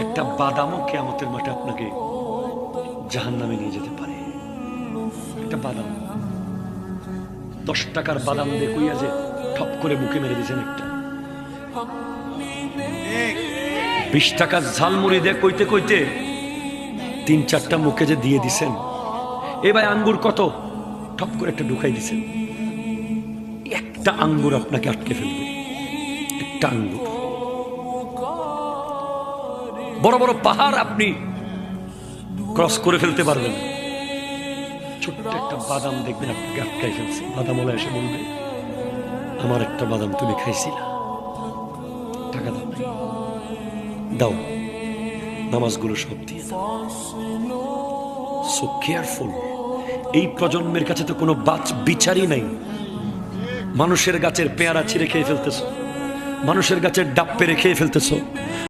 একটা বাদামও কিয়ামতের মাঠে আপনাকে জাহান্নামে নিয়ে যেতে পারে। একটা বাদাম, 10 টাকার বাদাম দিয়ে কইয়া যে ঠপ করে মুখে মেরে দিয়েছেন একটা, 20 টাকার ঝালমুড়ি দিয়ে কইতে কইতে 3-4টা মুখে যে দিয়ে দিছেন। এ ভাই আঙ্গুর কত, ঠপ করে একটা ঢুকাই দিছেন। একটা আঙ্গুর আপনাকে আটকে ফেলবে, একটা আঙ্গুর। বড় বড় পাহাড় আপনি ক্রস করে ফেলতে পারবেন, ছোট্ট একটা বাদাম দেখবেন আপনাকে আটকাই ফেলছে। বাদামওয়ালা এসে বলবে, আমার একটা বাদাম তুমি খাইছিলা, টাকা দাও নাই, দাও, নামাজগুলো সব দিয়ে দাও। So careful. এই প্রজন্মের কাছে তো কোনো বিচারই নাই। মানুষের গাছের পেয়ারা ছিঁড়ে খেয়ে ফেলতেছ, মানুষের গাছের ডাব পেরে খেয়ে ফেলতেছ।